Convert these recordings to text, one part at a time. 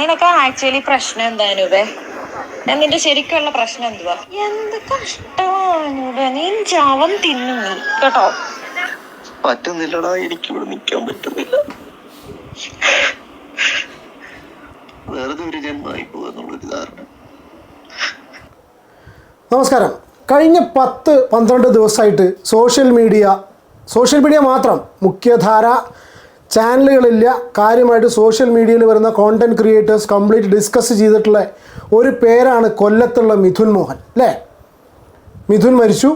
നിനക്ക് ആക്ച്വലി പ്രശ്നം എന്താനുവേ? നിന്റെ ശരിക്കുള്ള പ്രശ്നം എന്തുവാ? എന്ത് കഷ്ടമാണ് നീ ചാവം തിന്നു നീ കേട്ടോ. പറ്റുന്നില്ലടാ, എനിക്കിവിടെ നിൽക്കാൻ പറ്റുന്നില്ല. വെറുതെ ഒരു ജന്മമായി പോകുന്നുള്ളൊരു ധാരണ. നമസ്കാരം. കഴിഞ്ഞ 10-12 ദിവസമായിട്ട് സോഷ്യൽ മീഡിയ മാത്രം, മുഖ്യധാര ചാനലുകളില്ല, കാര്യമായിട്ട് സോഷ്യൽ മീഡിയയിൽ വരുന്ന കോണ്ടൻറ് ക്രിയേറ്റേഴ്സ് കംപ്ലീറ്റ് ഡിസ്കസ് ചെയ്തിട്ടുള്ള ഒരു പേരാണ് കൊല്ലത്തുള്ള മിഥുൻ മോഹൻ. അല്ലേ? മിഥുൻ മരിച്ചു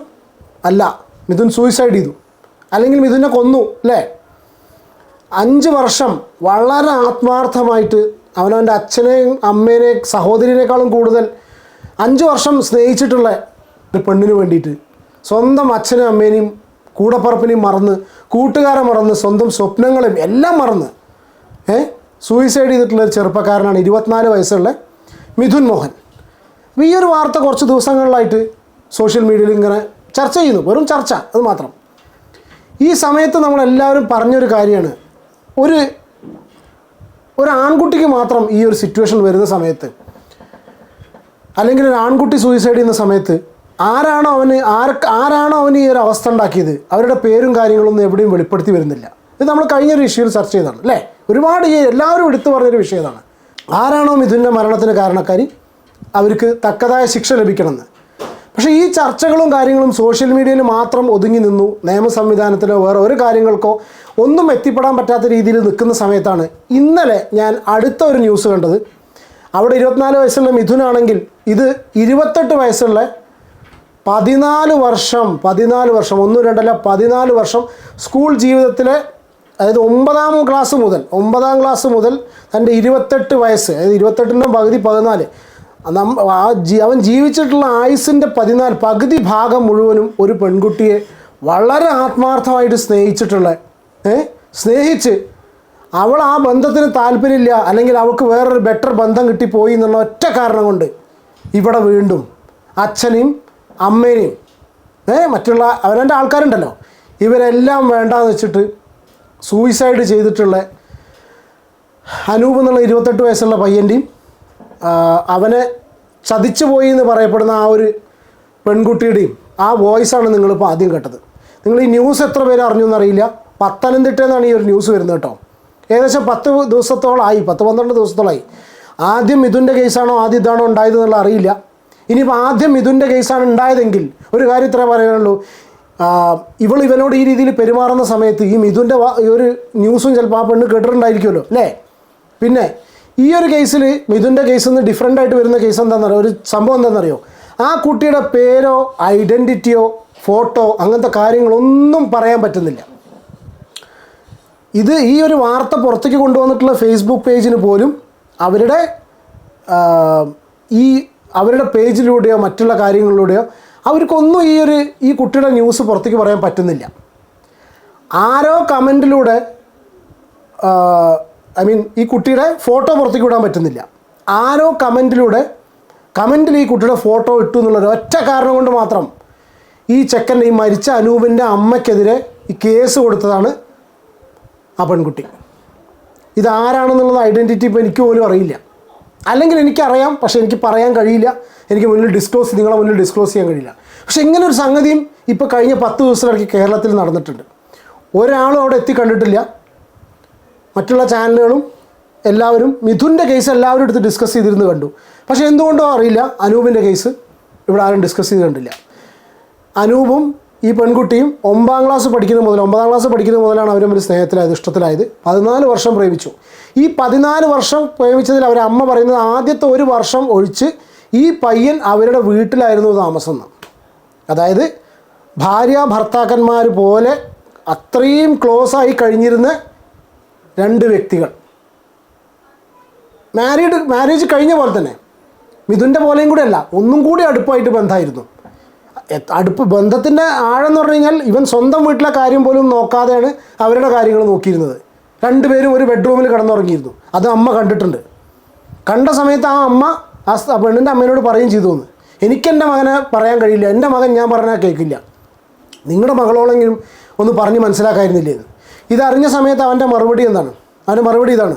അല്ല, മിഥുൻ സൂയിസൈഡ് ചെയ്തു, അല്ലെങ്കിൽ മിഥുനെ കൊന്നു. അല്ലേ? 5 വർഷം വളരെ ആത്മാർത്ഥമായിട്ട് അവനവൻ്റെ അച്ഛനെയും അമ്മേനെയും സഹോദരിനേക്കാളും കൂടുതൽ 5 വർഷം സ്നേഹിച്ചിട്ടുള്ള ഒരു പെണ്ണിന് വേണ്ടിയിട്ട് സ്വന്തം അച്ഛനും അമ്മേനെയും കൂടപ്പറപ്പിനെയും മറന്ന്, കൂട്ടുകാരെ മറന്ന്, സ്വന്തം സ്വപ്നങ്ങളെയും എല്ലാം മറന്ന് സൂയിസൈഡ് ചെയ്തിട്ടുള്ളൊരു ചെറുപ്പക്കാരനാണ് 24 വയസ്സുള്ള മിഥുൻ മോഹൻ. ഈ ഒരു വാർത്ത കുറച്ച് ദിവസങ്ങളിലായിട്ട് സോഷ്യൽ മീഡിയയിൽ ഇങ്ങനെ ചർച്ച ചെയ്യുന്നു. വെറും ചർച്ച, അത് മാത്രം. ഈ സമയത്ത് നമ്മളെല്ലാവരും പറഞ്ഞൊരു കാര്യമാണ്, ഒരു ആൺകുട്ടിക്ക് മാത്രം ഈ ഒരു സിറ്റുവേഷൻ വരുന്ന സമയത്ത്, അല്ലെങ്കിൽ ഒരു ആൺകുട്ടി സൂയിസൈഡ് ചെയ്യുന്ന സമയത്ത് ആരാണോ അവന് ഈ ഒരു അവസ്ഥ ഉണ്ടാക്കിയത്, അവരുടെ പേരും കാര്യങ്ങളൊന്നും എവിടെയും വെളിപ്പെടുത്തി വരുന്നില്ല. ഇത് നമ്മൾ കഴിഞ്ഞൊരു ഇഷ്യൂയിൽ ചർച്ച ചെയ്തതാണ്. അല്ലേ? ഒരുപാട് എല്ലാവരും എടുത്തു പറഞ്ഞൊരു വിഷയം ഇതാണ്. ആരാണോ മിഥുൻ്റെ മരണത്തിന് കാരണക്കാരി, അവർക്ക് തക്കതായ ശിക്ഷ ലഭിക്കണമെന്ന്. പക്ഷേ ഈ ചർച്ചകളും കാര്യങ്ങളും സോഷ്യൽ മീഡിയയിൽ മാത്രം ഒതുങ്ങി നിന്നു. നിയമ സംവിധാനത്തിലോ വേറെ ഒരു കാര്യങ്ങൾക്കോ ഒന്നും എത്തിപ്പെടാൻ പറ്റാത്ത രീതിയിൽ നിൽക്കുന്ന സമയത്താണ് ഇന്നലെ ഞാൻ അടുത്ത ഒരു ന്യൂസ് കണ്ടത്. അവിടെ 24 വയസ്സുള്ള മിഥുനാണെങ്കിൽ ഇത് 28 വയസ്സുള്ള 14 വർഷം 1, 2 അല്ല 14 വർഷം സ്കൂൾ ജീവിതത്തിലെ, അതായത് 9ാം ക്ലാസ് മുതൽ തൻ്റെ 28 വയസ്സ്, അതായത് 28ൻ്റെ പകുതി 14, അവൻ ജീവിച്ചിട്ടുള്ള ആയുസിൻ്റെ 14 പകുതി ഭാഗം മുഴുവനും ഒരു പെൺകുട്ടിയെ വളരെ ആത്മാർത്ഥമായിട്ട് സ്നേഹിച്ച് അവൾ ആ ബന്ധത്തിന് താല്പര്യമില്ല, അല്ലെങ്കിൽ അവൾക്ക് വേറൊരു ബെറ്റർ ബന്ധം കിട്ടിപ്പോയി എന്നുള്ള ഒറ്റ കാരണം കൊണ്ട് ഇവിടെ വീണ്ടും അച്ഛനെയും അമ്മേനെയും മറ്റുള്ള അവൻ്റെ ആൾക്കാരുണ്ടല്ലോ, ഇവരെല്ലാം വേണ്ടാന്ന് വെച്ചിട്ട് സൂയിസൈഡ് ചെയ്തിട്ടുള്ള അനൂപ് എന്നുള്ള 28 വയസ്സുള്ള പയ്യൻ്റെയും അവനെ ചതിച്ചു പോയി എന്ന് പറയപ്പെടുന്ന ആ ഒരു പെൺകുട്ടിയുടെയും ആ വോയിസാണ് നിങ്ങളിപ്പോൾ ആദ്യം കേട്ടത്. നിങ്ങൾ ഈ ന്യൂസ് എത്ര പേര് അറിഞ്ഞു എന്നറിയില്ല. പത്തനംതിട്ടയിൽ നിന്നാണ് ഈ ഒരു ന്യൂസ് വരുന്നത് കേട്ടോ. ഏകദേശം 10 ദിവസത്തോളമായി, 10-12 ദിവസത്തോളമായി. ആദ്യം മിഥുൻ്റെ കേസാണോ ആദ്യം ഇതാണോ ഉണ്ടായതെന്നുള്ള അറിയില്ല. ഇനിയിപ്പോൾ ആദ്യം മിഥുൻ്റെ കേസാണ് ഉണ്ടായതെങ്കിൽ ഒരു കാര്യം ഇത്രേ പറയാനുള്ളൂ, ഇവനോട് ഈ രീതിയിൽ പെരുമാറുന്ന സമയത്ത് ഈ മിഥുൻ്റെ ഈ ഒരു ന്യൂസും ചിലപ്പോൾ ആ പെണ്ണ് കേട്ടിട്ടുണ്ടായിരിക്കുമല്ലോ. അല്ലേ? പിന്നെ ഈ ഒരു കേസിൽ മിഥുൻ്റെ കേസിൽ നിന്ന് ഡിഫറൻ്റ് ആയിട്ട് വരുന്ന കേസ് എന്താണെന്നറിയോ? ഒരു സംഭവം എന്താണെന്നറിയോ? ആ കുട്ടിയുടെ പേരോ ഐഡൻറ്റിറ്റിയോ ഫോട്ടോ അങ്ങനത്തെ കാര്യങ്ങളൊന്നും പറയാൻ പറ്റുന്നില്ല. ഈ ഒരു വാർത്ത പുറത്തേക്ക് കൊണ്ടുവന്നിട്ടുള്ള ഫേസ്ബുക്ക് പേജിന് പോലും അവരുടെ പേജിലൂടെയോ മറ്റുള്ള കാര്യങ്ങളിലൂടെയോ അവർക്കൊന്നും ഈ കുട്ടിയുടെ ന്യൂസ് പുറത്തേക്ക് പറയാൻ പറ്റുന്നില്ല. ആരോ കമൻറ്റിലൂടെ ഈ കുട്ടിയുടെ ഫോട്ടോ പുറത്തേക്ക് വിടാൻ പറ്റുന്നില്ല. ആരോ കമൻറ്റിൽ ഈ കുട്ടിയുടെ ഫോട്ടോ ഇട്ടു എന്നുള്ളൊരു ഒറ്റ കാരണം കൊണ്ട് മാത്രം ഈ ചെക്കൻ്റെ, ഈ മരിച്ച അനൂപിൻ്റെ അമ്മയ്ക്കെതിരെ ഈ കേസ് കൊടുത്തതാണ് ആ പെൺകുട്ടി. ഇതാരാണെന്നുള്ളത് ഐഡൻറ്റിറ്റി ഇപ്പോൾ എനിക്ക് പോലും അറിയില്ല. അല്ലെങ്കിൽ എനിക്കറിയാം, പക്ഷേ എനിക്ക് പറയാൻ കഴിയില്ല, എനിക്ക് നിങ്ങളെ മുന്നിൽ ഡിസ്ക്ലോസ് ചെയ്യാൻ കഴിയില്ല. പക്ഷേ ഇങ്ങനെ ഒരു സംഗതിയും ഇപ്പോൾ കഴിഞ്ഞ 10 ദിവസത്തിനിടയ്ക്ക് കേരളത്തിൽ നടന്നിട്ടുണ്ട്. ഒരാളും അവിടെ എത്തിക്കണ്ടിട്ടില്ല. മറ്റുള്ള ചാനലുകളും എല്ലാവരും മിഥുൻ്റെ കേസ് എല്ലാവരും എടുത്ത് ഡിസ്കസ് ചെയ്തിരുന്ന് കണ്ടു. പക്ഷേ എന്തുകൊണ്ടോ അറിയില്ല, അനൂപിൻ്റെ കേസ് ഇവിടെ ആരും ഡിസ്കസ് ചെയ്ത് കണ്ടില്ല. അനൂപും ഈ പെൺകുട്ടിയും 9ാം ക്ലാസ് പഠിക്കുന്നത് മുതലാണ് അവർ തമ്മിൽ സ്നേഹത്തിലായത്, ഇഷ്ടത്തിലായത്. 14 വർഷം പ്രേമിച്ചു. ഈ 14 വർഷം പ്രേമിച്ചതിൽ അവരെ അമ്മ പറയുന്നത് ആദ്യത്തെ 1 വർഷം ഒഴിച്ച് ഈ പയ്യൻ അവരുടെ വീട്ടിലായിരുന്നു താമസം. അതായത് ഭാര്യ ഭർത്താക്കന്മാർ പോലെ അത്രയും ക്ലോസായി കഴിഞ്ഞിരുന്ന 2 വ്യക്തികൾ. മാരേജ് കഴിഞ്ഞ പോലെ തന്നെ, മിഥുൻ്റെ പോലെയും കൂടെ അല്ല, ഒന്നും കൂടി അടുപ്പായിട്ട് ബന്ധമായിരുന്നു. ബന്ധത്തിൻ്റെ ആഴം എന്ന് പറഞ്ഞു കഴിഞ്ഞാൽ ഇവൻ സ്വന്തം വീട്ടിലെ കാര്യം പോലും നോക്കാതെയാണ് അവരുടെ കാര്യങ്ങൾ നോക്കിയിരുന്നത്. 2 പേരും ഒരു ബെഡ്റൂമിൽ കിടന്നുറങ്ങിയിരുന്നു. അത് അമ്മ കണ്ടിട്ടുണ്ട്. കണ്ട സമയത്ത് ആ അമ്മ ആ പെണ്ണിൻ്റെ അമ്മേനോട് പറയുകയും ചെയ്തു എന്ന്, എനിക്കെൻ്റെ മകനെ പറയാൻ കഴിയില്ല, എൻ്റെ മകൻ ഞാൻ പറഞ്ഞാൽ കേൾക്കില്ല, നിങ്ങളുടെ മകളോളെങ്കിലും ഒന്ന് പറഞ്ഞ് മനസ്സിലാക്കായിരുന്നില്ലേ എന്ന്. ഇതറിഞ്ഞ സമയത്ത് അവൻ്റെ മറുപടി എന്താണ്? അവൻ്റെ മറുപടി ഇതാണ്,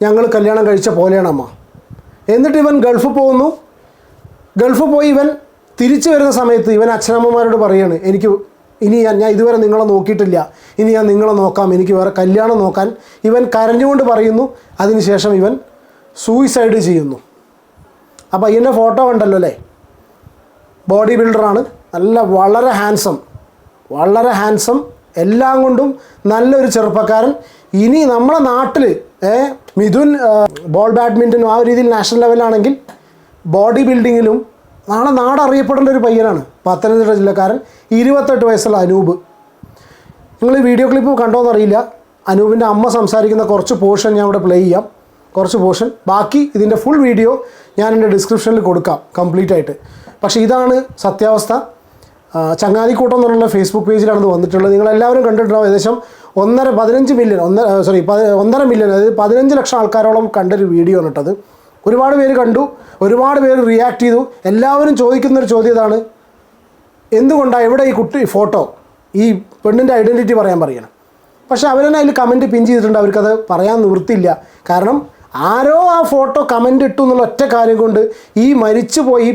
ഞങ്ങൾ കല്യാണം കഴിച്ച പോലെയാണ് അമ്മ. എന്നിട്ട് ഇവൻ ഗൾഫിൽ പോകുന്നു. ഗൾഫിൽ പോയി ഇവൻ തിരിച്ചു വരുന്ന സമയത്ത് ഇവൻ അച്ഛനമ്മമാരോട് പറയാണ്, എനിക്ക് ഇനി ഞാൻ ഇതുവരെ നിങ്ങളെ നോക്കിയിട്ടില്ല, ഇനി ഞാൻ നിങ്ങളെ നോക്കാം, എനിക്ക് വേറെ കല്യാണം നോക്കാൻ ഇവൻ കരഞ്ഞുകൊണ്ട് പറയുന്നു. അതിനുശേഷം ഇവൻ സൂയിസൈഡ് ചെയ്യുന്നു. ആ പയ്യൻ്റെ ഫോട്ടോ കണ്ടല്ലോ അല്ലേ? ബോഡി ബിൽഡറാണ്, വളരെ ഹാൻസം, എല്ലാം കൊണ്ടും നല്ലൊരു ചെറുപ്പക്കാരൻ. ഇനി നമ്മളെ നാട്ടിൽ മിഥുൻ ബോൾ ബാഡ്മിൻ്റനും ആ ഒരു രീതിയിൽ നാഷണൽ ലെവലാണെങ്കിൽ ബോഡി ബിൽഡിങ്ങിലും നാളെ നാടറിയപ്പെടേണ്ട ഒരു പയ്യനാണ്. പത്തനംതിട്ട ജില്ലക്കാരൻ, 28 വയസ്സുള്ള അനൂപ്. നിങ്ങൾ ഈ വീഡിയോ ക്ലിപ്പ് കണ്ടോയെന്നറിയില്ല. അനൂപിൻ്റെ അമ്മ സംസാരിക്കുന്ന കുറച്ച് പോർഷൻ ഞാൻ ഇവിടെ പ്ലേ ചെയ്യാം, കുറച്ച് പോർഷൻ. ബാക്കി ഇതിൻ്റെ ഫുൾ വീഡിയോ ഞാൻ എൻ്റെ ഡിസ്ക്രിപ്ഷനിൽ കൊടുക്കാം കംപ്ലീറ്റ് ആയിട്ട്. പക്ഷേ ഇതാണ് സത്യാവസ്ഥ. ചങ്ങാതിക്കൂട്ടം എന്നുള്ള ഫേസ്ബുക്ക് പേജിലാണ് ഇത് വന്നിട്ടുള്ളത്. നിങ്ങളെല്ലാവരും കണ്ടിട്ടുണ്ടാവും. ഏകദേശം 1.5 മില്യൺ, 1.5 മില്യൺ, അതായത് 15 ലക്ഷം ആൾക്കാരോളം കണ്ടൊരു വീഡിയോ ആണ് ഇട്ടത്. ഒരുപാട് പേര് കണ്ടു, ഒരുപാട് പേര് റിയാക്ട് ചെയ്തു. എല്ലാവരും ചോദിക്കുന്നൊരു ചോദ്യം ഇതാണ്, എന്തുകൊണ്ടാണ് എവിടെ ഈ കുട്ടി ഫോട്ടോ, ഈ പെണ്ണിൻ്റെ ഐഡൻറ്റിറ്റി പറയണം. പക്ഷേ അവരെന്നെ അതിൽ കമൻറ്റ് പിൻ ചെയ്തിട്ടുണ്ട്. അവർക്കത് പറയാൻ നിവൃത്തിയില്ല. കാരണം ആരോ ആ ഫോട്ടോ കമൻ്റ് ഇട്ടു എന്നുള്ള ഒറ്റ കാര്യം കൊണ്ട് ഈ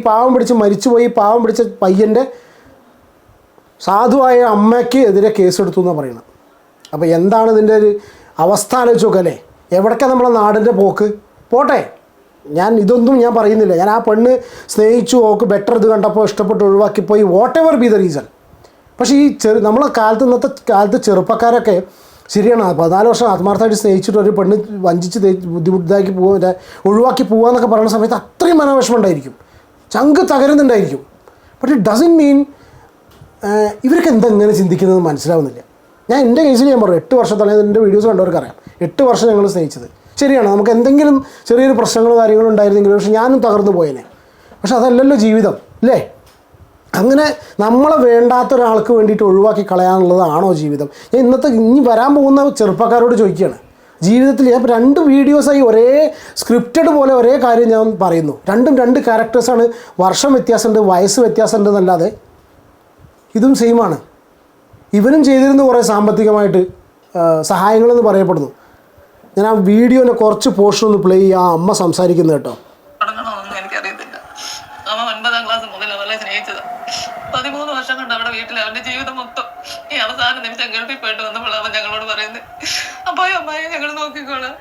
പാവം പിടിച്ച പയ്യൻ്റെ സാധുവായ അമ്മയ്ക്ക് എതിരെ കേസെടുത്തു എന്നാണ് പറയുന്നത്. അപ്പോൾ എന്താണ് ഇതിൻ്റെ ഒരു അവസ്ഥ ആലോചിച്ച് നോക്കല്ലേ? എവിടേക്കാണ് നമ്മളെ നാടിൻ്റെ പോക്ക്? പോട്ടെ, ഇതൊന്നും ഞാൻ പറയുന്നില്ല. ഞാൻ ആ പെണ്ണ് സ്നേഹിച്ചു, ഓക്ക് ബെറ്റർ ഇത് കണ്ടപ്പോൾ ഇഷ്ടപ്പെട്ട് ഒഴിവാക്കിപ്പോയി, whatever be the reason. പക്ഷേ ഈ നമ്മളെ ഇന്നത്തെ കാലത്ത് ചെറുപ്പക്കാരൊക്കെ ശരിയാണ്, 14 വർഷം ആത്മാർത്ഥമായിട്ട് സ്നേഹിച്ചിട്ട് ഒരു പെണ്ണ് വഞ്ചിച്ച് ബുദ്ധിമുട്ടാക്കി ഒഴിവാക്കി പോകാമെന്നൊക്കെ പറയുന്ന സമയത്ത് അത്രയും മനോവിഷമം ഉണ്ടായിരിക്കും, ചങ്ക് തകരുന്നുണ്ടായിരിക്കും. ബട്ട് ഇറ്റ് ഡസൻറ്റ് മീൻ ഇവർക്ക് എന്തെങ്ങനെ ചിന്തിക്കുന്നത് മനസ്സിലാവുന്നില്ല. ഞാൻ എൻ്റെ കേസിൽ ഞാൻ പറഞ്ഞു, 8 വർഷത്തോളം എൻ്റെ വീഡിയോസ് കണ്ടവർക്കറിയാം, 8 വർഷം ഞങ്ങൾ സ്നേഹിച്ചത്. ശരിയാണ്, നമുക്ക് എന്തെങ്കിലും ചെറിയൊരു പ്രശ്നങ്ങളോ കാര്യങ്ങളോ ഉണ്ടായിരുന്നെങ്കിലും പക്ഷേ ഞാനും തകർന്നു പോയേനെ. പക്ഷെ അതല്ലല്ലോ ജീവിതം അല്ലേ? അങ്ങനെ നമ്മളെ വേണ്ടാത്ത ഒരാൾക്ക് വേണ്ടിയിട്ട് ഒഴിവാക്കി കളയാനുള്ളതാണോ ജീവിതം? ഞാൻ ഇനി വരാൻ പോകുന്ന ചെറുപ്പക്കാരോട് ചോദിക്കുകയാണ്, ജീവിതത്തിൽ ഞാൻ 2 വീഡിയോസായി ഒരേ സ്ക്രിപ്റ്റഡ് പോലെ ഒരേ കാര്യം ഞാൻ പറയുന്നു. രണ്ടും 2 ക്യാരക്ടേഴ്സാണ്, വർഷം വ്യത്യാസമുണ്ട്, വയസ്സ് വ്യത്യാസമുണ്ട് എന്നല്ലാതെ ഇതും സെയിമാണ്. ഇവനും ചെയ്തിരുന്നു കുറേ സാമ്പത്തികമായിട്ട് സഹായങ്ങളെന്ന് പറയപ്പെടുന്നു. ഞാൻ ആ വീഡിയോനെ കുറച്ച് പോർഷൻ ഒന്ന് പ്ലേ ചെയ്യാം. ആ അമ്മ സംസാരിക്കുന്നത് കേട്ടോ. എനിക്കറിയത്തില്ല. അവൻ 9ാം ക്ലാസ് മുതൽ അവളെ സ്നേഹിച്ചത്. 13 വർഷം കൊണ്ട് അവിടെ വീട്ടിൽ അവന്റെ ജീവിതം മൊത്തം ഈ അവസാന നിമിഷം ഗൾഫിൽ പോയിട്ട് വന്നപ്പോൾ അവൻ ഞങ്ങളോട് പറയുന്നത്, അപ്പോയോ അമ്മായി ഞങ്ങൾ നോക്കിക്കോളാം,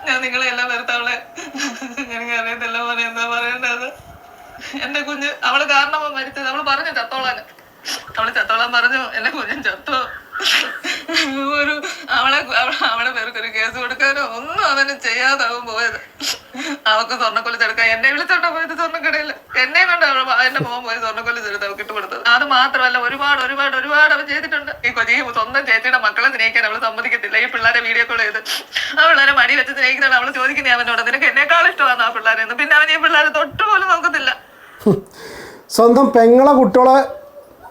ഞാൻ നിങ്ങളെ എല്ലാം വരുത്തവളെ, എനിക്കറിയത്തില്ല മോനെ എന്താ പറയേണ്ടത്. എന്റെ കുഞ്ഞ് അവള് കാരണം അവൻ മരിച്ചത്. അവള് പറഞ്ഞു ചത്തോളാൻ പറഞ്ഞു. എന്റെ കുഞ്ഞൻ ചത്തോ? അവളെ പേർക്കൊരു കേസ് കൊടുക്കാനോ ഒന്നും അവന് ചെയ്യാതാവും പോയത്. അവക്ക് സ്വർണ്ണക്കൊല്ലിച്ചെടുക്കാൻ എന്നെ വിളിച്ചോണ്ടാ പോയത് സ്വർണ്ണക്കടയിൽ. എന്നെ കൊണ്ട് എന്റെ മോൻ പോയി സ്വർണ്ണക്കൊല്ലിച്ചെടുത്ത് അവൾക്ക് ഇട്ടുകൊടുത്തത്. അത് മാത്രമല്ല ഒരുപാട് അവൻ ചെയ്തിട്ടുണ്ട്. ഈ സ്വന്തം ചേച്ചിയുടെ മക്കളെ സ്നേഹിക്കാൻ അവള് സമ്മതിക്കത്തില്ല. ഈ പിള്ളേരെ വീഡിയോ കോൾ ചെയ്ത് ആ പിള്ളേരെ മടി വെച്ച് സ്നേഹിക്കുന്നതാണ്. അവള് ചോദിക്കുന്നത് അവനോട്, നിനക്ക് എന്നെക്കാളും ഇഷ്ടമാണ് ആ പിള്ളേരെന്ന്. പിന്നെ അവൻ ഈ പിള്ളേരെ തൊട്ടുപോലും നോക്കത്തില്ല. സ്വന്തം പെങ്ങളെ കുട്ടികളെ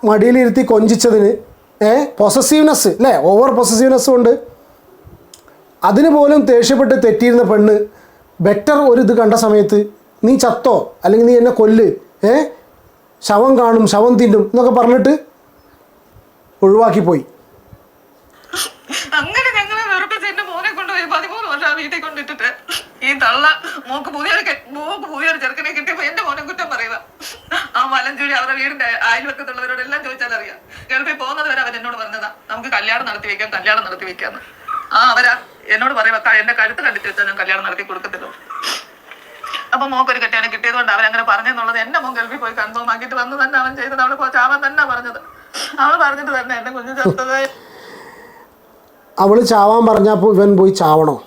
മടിയിലിരുത്തി കൊഞ്ചിച്ചതിന് പൊസസീവ്നെസ് അല്ലേ, ഓവർ പൊസസീവ്നെസ് കൊണ്ട് അതിന് പോലും ദേഷ്യപ്പെട്ട് തെറ്റിയിരുന്ന പെണ്ണ് ബെറ്റർ ഒരു ഇത് കണ്ട സമയത്ത് നീ ചത്തോ അല്ലെങ്കിൽ നീ എന്നെ കൊല്ല്, ശവം കാണും, ശവം തിന്നും എന്നൊക്കെ പറഞ്ഞിട്ട് ഒഴിവാക്കിപ്പോയി. അങ്ങനെ ഞങ്ങളെ വെറുപ്പിച്ച് എന്റെ മോനെ കൊണ്ടുപോയി 13 വർഷം ആ വീട്ടിൽ കൊണ്ടിട്ടിട്ട് ഈ തള്ള മോക്ക് പുതിയൊരു ചെറുക്കനെ കിട്ടിയപ്പോ എന്റെ മോനെ കുറ്റം പറയുക. ആ മലഞ്ചൂടി അവരുടെ വീടിന്റെ അയൽവക്കത്തുള്ളവരോടെല്ലാം ചോദിച്ചാൽ അറിയാം. ഗൾഫിൽ പോകുന്നത് വരെ അവൻ എന്നോട് പറഞ്ഞതാ, നമുക്ക് കല്യാണം നടത്തി വെക്കാന്ന്. അവരാ എന്നോട് പറയുക, എന്റെ കഴുത്ത് കണ്ടിട്ട് വെച്ചാൽ ഞാൻ കല്യാണം നടത്തി കൊടുക്കത്തില്ല. അപ്പൊ മോക്കൊരു കെട്ടിയാണ് കിട്ടിയത് കൊണ്ട് അവരങ്ങനെ പറഞ്ഞെന്നുള്ളത് എന്റെ മോൻ ഗൾഫിൽ പോയി കൺഫേം ആക്കിയിട്ട് വന്ന് തന്നെ അവൻ ചെയ്തത്. അവള് ചാവാൻ തന്നെ പറഞ്ഞത്. അവള് പറഞ്ഞിട്ട് തന്നെ എന്റെ കുഞ്ഞു ചത്തത്. അവള് ചാവാൻ പറഞ്ഞപ്പോൾ ഇവൻ പോയി ചാവണോ?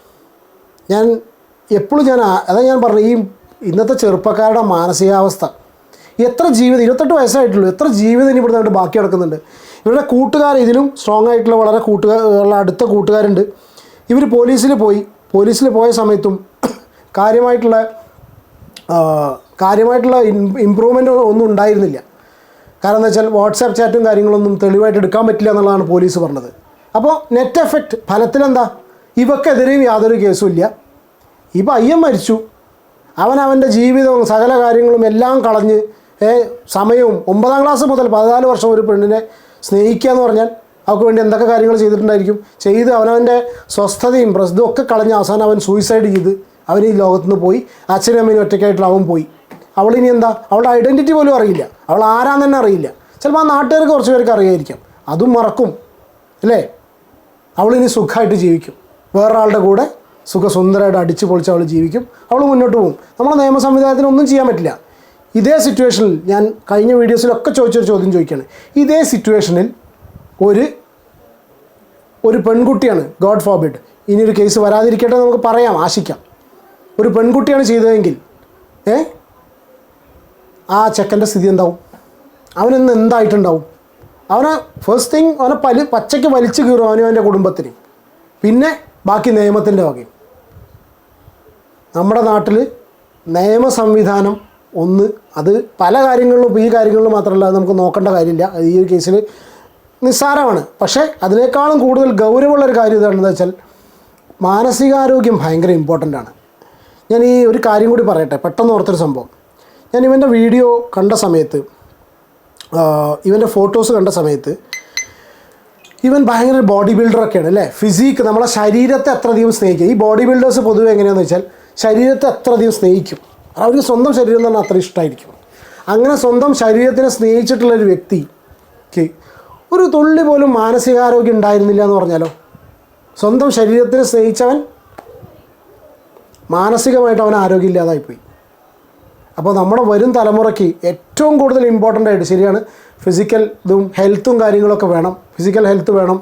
എപ്പോഴും അതാ ഞാൻ പറഞ്ഞു, ഈ ഇന്നത്തെ ചെറുപ്പക്കാരുടെ മാനസികാവസ്ഥ. എത്ര ജീവിതം, 28 വയസ്സായിട്ടുള്ളൂ, എത്ര ജീവിതം ഇനി ഇവിടുന്ന് ബാക്കി കിടക്കുന്നുണ്ട്. ഇവരുടെ കൂട്ടുകാർ, ഇതിലും സ്ട്രോങ് ആയിട്ടുള്ള വളരെ അടുത്ത കൂട്ടുകാരുണ്ട്. ഇവർ പോലീസിൽ പോയ സമയത്തും കാര്യമായിട്ടുള്ള ഇമ്പ്രൂവ്മെൻ്റ് ഒന്നും ഉണ്ടായിരുന്നില്ല. കാരണം എന്താ വെച്ചാൽ വാട്സാപ്പ് ചാറ്റും കാര്യങ്ങളൊന്നും തെളിവായിട്ട് എടുക്കാൻ പറ്റില്ല എന്നുള്ളതാണ് പോലീസ് പറഞ്ഞത്. അപ്പോൾ നെറ്റ് എഫക്റ്റ് ഫലത്തിലെന്താ, ഇവക്കെതിരെയും യാതൊരു കേസും ഇല്ല. ഈ പയ്യൻ മരിച്ചു, അവൻ്റെ ജീവിതവും സകല കാര്യങ്ങളും എല്ലാം കളഞ്ഞ് സമയവും 9ാം ക്ലാസ് മുതൽ 14 വർഷം ഒരു പെണ്ണിനെ സ്നേഹിക്കുക എന്ന് പറഞ്ഞാൽ അവർക്ക് വേണ്ടി എന്തൊക്കെ കാര്യങ്ങൾ ചെയ്തിട്ടുണ്ടായിരിക്കും. അവനവൻ്റെ സ്വസ്ഥതയും പ്രസിദ്ധവും ഒക്കെ കളഞ്ഞ് അവസാനം അവൻ സൂയിസൈഡ് ചെയ്ത് അവൻ ഈ ലോകത്തുനിന്ന് പോയി, അച്ഛനും അമ്മയും ഒറ്റയ്ക്കായിട്ടുള്ള അവൻ പോയി. അവളിനി എന്താ, അവളുടെ ഐഡൻറ്റിറ്റി പോലും അറിയില്ല, അവൾ ആരാന്ന് തന്നെ അറിയില്ല. ചിലപ്പോൾ ആ നാട്ടുകാർക്ക് കുറച്ച് പേർക്ക് അറിയായിരിക്കാം, അതും മറക്കും അല്ലേ. അവളിനി സുഖമായിട്ട് ജീവിക്കും, വേറൊരാളുടെ കൂടെ സുഖസുന്ദരമായിട്ട് അടിച്ച് പൊളിച്ച് അവൾ ജീവിക്കും, അവൾ മുന്നോട്ട് പോകും. നമ്മുടെ നിയമ സംവിധാനത്തിന് ഒന്നും ചെയ്യാൻ പറ്റില്ല. ഇതേ സിറ്റുവേഷനിൽ ഞാൻ കഴിഞ്ഞ വീഡിയോസിലൊക്കെ ചോദിച്ചൊരു ചോദ്യം ചോദിക്കുകയാണ്. ഇതേ സിറ്റുവേഷനിൽ ഒരു പെൺകുട്ടിയാണ്, ഗോഡ് ഫോർബിഡ്, ഇനിയൊരു കേസ് വരാതിരിക്കട്ടെ നമുക്ക് പറയാം, ആശിക്കാം, ഒരു പെൺകുട്ടിയാണ് ചെയ്തതെങ്കിൽ ആ ചെക്കൻ്റെ സ്ഥിതി എന്താവും? അവനെന്ന് എന്തായിട്ടുണ്ടാവും? അവനെ ഫസ്റ്റ് തിങ് അവനെ പച്ചയ്ക്ക് വലിച്ചു കീറും, അവനും അവൻ്റെ കുടുംബത്തിന്. പിന്നെ ബാക്കി നിയമത്തിൻ്റെ വകയും. നമ്മുടെ നാട്ടിൽ നിയമ സംവിധാനം അത് പല കാര്യങ്ങളിലും, ഈ കാര്യങ്ങളിലും മാത്രമല്ല, അത് നമുക്ക് നോക്കേണ്ട കാര്യമില്ല. അത് ഈ ഒരു കേസിൽ നിസ്സാരമാണ്. പക്ഷേ അതിനേക്കാളും കൂടുതൽ ഗൗരവമുള്ളൊരു കാര്യം എന്താണെന്ന് വെച്ചാൽ മാനസികാരോഗ്യം ഭയങ്കര ഇമ്പോർട്ടൻ്റ് ആണ്. ഞാൻ ഈ ഒരു കാര്യം കൂടി പറയട്ടെ, പെട്ടെന്ന് ഓർത്തൊരു സംഭവം. ഞാൻ ഇവൻ്റെ വീഡിയോ കണ്ട സമയത്ത്, ഇവൻ്റെ ഫോട്ടോസ് കണ്ട സമയത്ത്, ഇവൻ ഭയങ്കര ബോഡി ബിൽഡറൊക്കെയാണ് അല്ലേ. ഫിസിക്ക്, നമ്മളെ ശരീരത്തെ അത്രയധികം സ്നേഹിക്കുക. ഈ ബോഡി ബിൽഡേഴ്സ് പൊതുവെ എങ്ങനെയാണെന്ന് വെച്ചാൽ ശരീരത്തെ അത്രയധികം സ്നേഹിക്കും. അവർക്ക് സ്വന്തം ശരീരം എന്ന് പറഞ്ഞാൽ അത്ര ഇഷ്ടമായിരിക്കും. അങ്ങനെ സ്വന്തം ശരീരത്തിനെ സ്നേഹിച്ചിട്ടുള്ളൊരു വ്യക്തിക്ക് ഒരു തുള്ളി പോലും മാനസികാരോഗ്യം ഉണ്ടായിരുന്നില്ല എന്ന് പറഞ്ഞാലോ. സ്വന്തം ശരീരത്തിനെ സ്നേഹിച്ചവൻ മാനസികമായിട്ട് അവൻ ആരോഗ്യമില്ലാതായിപ്പോയി. അപ്പോൾ നമ്മുടെ വരും തലമുറയ്ക്ക് ഏറ്റവും കൂടുതൽ ഇമ്പോർട്ടൻ്റ് ആയിട്ട്, ശരിയാണ്, ഫിസിക്കൽ ഹെൽത്തും കാര്യങ്ങളൊക്കെ വേണം, ഫിസിക്കൽ ഹെൽത്ത് വേണം,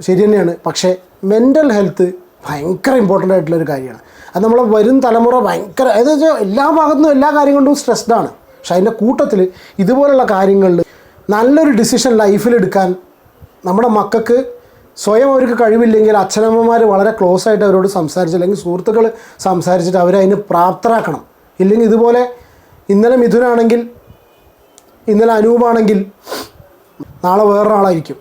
ശരി തന്നെയാണ്. പക്ഷേ മെൻ്റൽ ഹെൽത്ത് ഭയങ്കര ഇമ്പോർട്ടൻ്റ് ആയിട്ടുള്ളൊരു കാര്യമാണ്. അത് നമ്മളെ വരും തലമുറ ഭയങ്കര, അതായത് വെച്ചാൽ എല്ലാ ഭാഗത്തുനിന്നും എല്ലാ കാര്യം കൊണ്ടും സ്ട്രെസ്ഡാണ്. പക്ഷെ അതിൻ്റെ കൂട്ടത്തിൽ ഇതുപോലുള്ള കാര്യങ്ങളിൽ നല്ലൊരു ഡിസിഷൻ ലൈഫിലെടുക്കാൻ നമ്മുടെ മക്കൾക്ക് സ്വയം അവർക്ക് കഴിവില്ലെങ്കിൽ അച്ഛനമ്മമാർ വളരെ ക്ലോസ് ആയിട്ട് അവരോട് സംസാരിച്ച്, അല്ലെങ്കിൽ സുഹൃത്തുക്കൾ സംസാരിച്ചിട്ട് അവരെ അതിന് പ്രാപ്തരാക്കണം. ഇല്ലെങ്കിൽ ഇതുപോലെ ഇന്നലെ മിഥുനാണെങ്കിൽ ഇന്നലെ അനൂപാണെങ്കിൽ നാളെ വേറൊരാളായിരിക്കും.